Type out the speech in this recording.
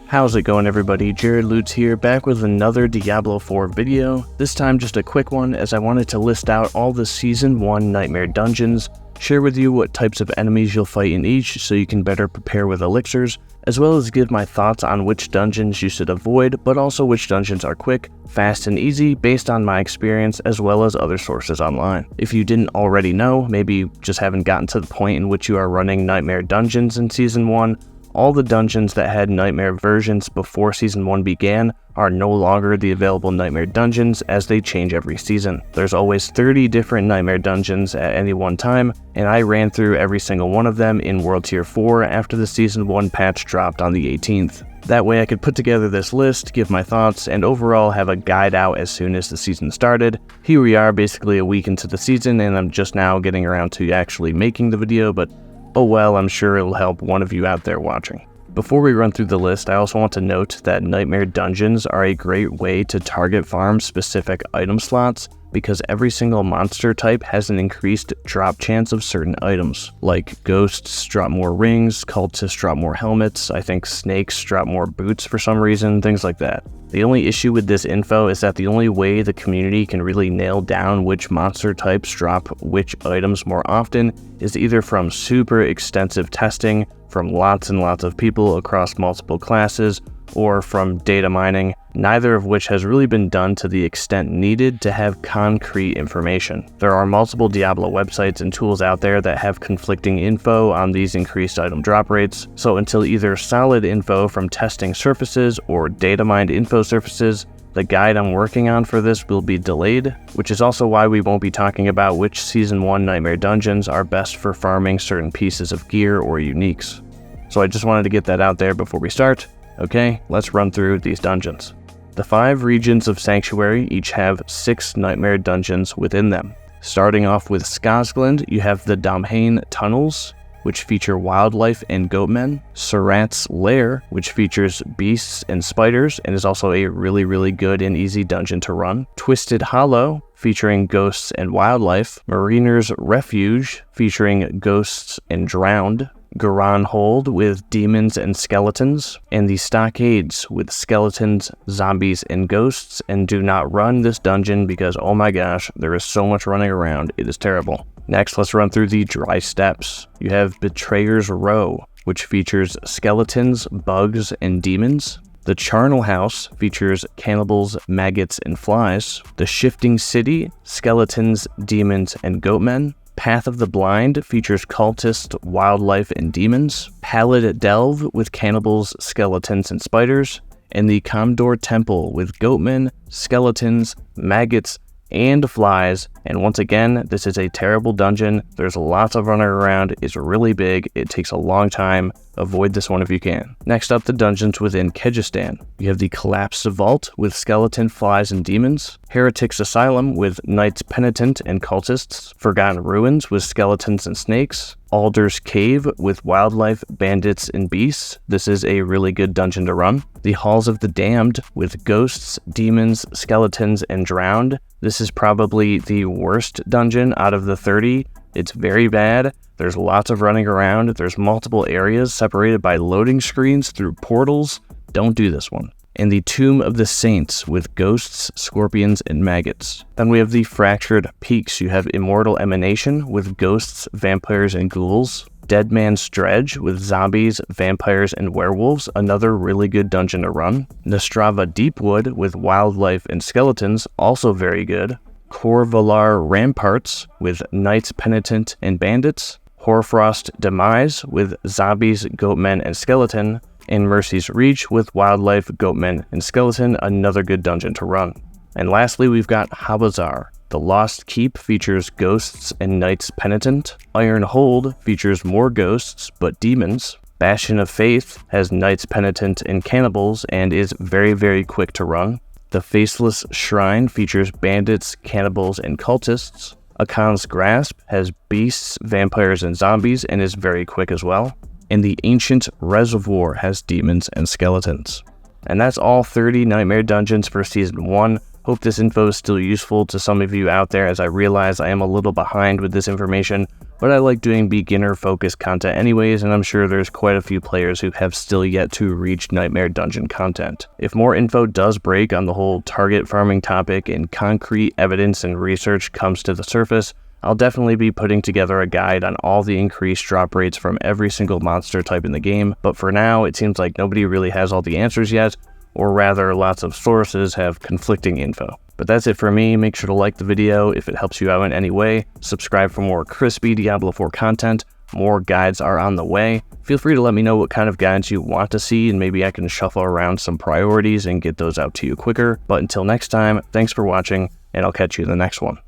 How's it going, everybody? Jared Lutz here, back with another Diablo IV video. This time just a quick one, as I wanted to list out all the Season 1 Nightmare dungeons, share with you what types of enemies you'll fight in each so you can better prepare with elixirs, as well as give my thoughts on which dungeons you should avoid, but also which dungeons are quick, fast, and easy based on my experience as well as other sources online. If you didn't already know, maybe you just haven't gotten to the point in which you are running Nightmare dungeons in Season 1, all the dungeons that had Nightmare versions before Season 1 began are no longer the available Nightmare dungeons, as they change every season. There's always 30 different Nightmare dungeons at any one time, and I ran through every single one of them in World Tier 4 after the Season 1 patch dropped on the 18th. That way I could put together this list, give my thoughts, and overall have a guide out as soon as the season started. Here we are, basically a week into the season, and I'm just now getting around to actually making the video, but oh well, I'm sure it'll help one of you out there watching. Before we run through the list, I also want to note that Nightmare dungeons are a great way to target farm specific item slots, because every single monster type has an increased drop chance of certain items. Like ghosts drop more rings, cultists drop more helmets, I think snakes drop more boots for some reason, things like that. The only issue with this info is that the only way the community can really nail down which monster types drop which items more often is either from super extensive testing from lots and lots of people across multiple classes, or from data mining, neither of which has really been done to the extent needed to have concrete information. There are multiple Diablo websites and tools out there that have conflicting info on these increased item drop rates, so until either solid info from testing surfaces or data mined info surfaces, the guide I'm working on for this will be delayed, which is also why we won't be talking about which Season 1 Nightmare dungeons are best for farming certain pieces of gear or uniques. So I just wanted to get that out there before we start. Okay, let's run through these dungeons. The 5 regions of Sanctuary each have 6 Nightmare dungeons within them. Starting off with Scosglen, you have the Domhain Tunnels, which feature wildlife and goatmen. Surat's Lair, which features beasts and spiders, and is also a really good and easy dungeon to run. Twisted Hollow, featuring ghosts and wildlife. Mariner's Refuge, featuring ghosts and drowned. Garan Hold with demons and skeletons, and the Stockades with skeletons, zombies, and ghosts. And do not run this dungeon because, oh my gosh, there is so much running around, it is terrible. Next, let's run through the Dry Steppes. You have Betrayer's Row, which features skeletons, bugs, and demons. The Charnel House features cannibals, maggots, and flies. The Shifting City, skeletons, demons, and goatmen. Path of the Blind features cultists, wildlife, and demons. Pallid Delve with cannibals, skeletons, and spiders. And the Comdor Temple with goatmen, skeletons, maggots, and flies. And once again, this is a terrible dungeon. There's lots of running around, it's really big, it takes a long time. Avoid this one if you can. Next up, the dungeons within Kehjistan. You have the Collapsed Vault with skeleton, flies, and demons. Heretic's Asylum with knights penitent and cultists. Forgotten Ruins with skeletons and snakes. Alder's Cave with wildlife, bandits, and beasts. This is a really good dungeon to run. The Halls of the Damned with ghosts, demons, skeletons, and drowned. This is probably the worst dungeon out of the 30. It's very bad. There's lots of running around. There's multiple areas separated by loading screens through portals. Don't do this one. And the Tomb of the Saints with ghosts, scorpions, and maggots. Then we have the Fractured Peaks. You have Immortal Emanation with ghosts, vampires, and ghouls. Dead Man's Dredge with zombies, vampires, and werewolves. Another really good dungeon to run. Nostrava Deepwood with wildlife and skeletons. Also very good. Corvalar Ramparts with knights penitent and bandits. Hoarfrost Demise with zombies, goatmen, and skeleton. And Mercy's Reach with wildlife, goatmen, and skeleton, another good dungeon to run. And lastly, we've got Hawezar. The Lost Keep features ghosts and knights penitent. Iron Hold features more ghosts, but demons. Bastion of Faith has knights penitent and cannibals, and is very quick to run. The Faceless Shrine features bandits, cannibals, and cultists. Akan's Grasp has beasts, vampires, and zombies, and is very quick as well. And the Ancient Reservoir has demons and skeletons. And that's all 30 Nightmare dungeons for Season 1. Hope this info is still useful to some of you out there, as I realize I am a little behind with this information. but I like doing beginner-focused content anyways, and I'm sure there's quite a few players who have still yet to reach Nightmare Dungeon content. If more info does break on the whole target farming topic and concrete evidence and research comes to the surface, I'll definitely be putting together a guide on all the increased drop rates from every single monster type in the game, but for now, it seems like nobody really has all the answers yet, or rather, lots of sources have conflicting info. But that's it for me. Make sure to like the video if it helps you out in any way. Subscribe for more crispy Diablo 4 content. More guides are on the way. Feel free to let me know what kind of guides you want to see, and maybe I can shuffle around some priorities and get those out to you quicker. But until next time, thanks for watching, and I'll catch you in the next one.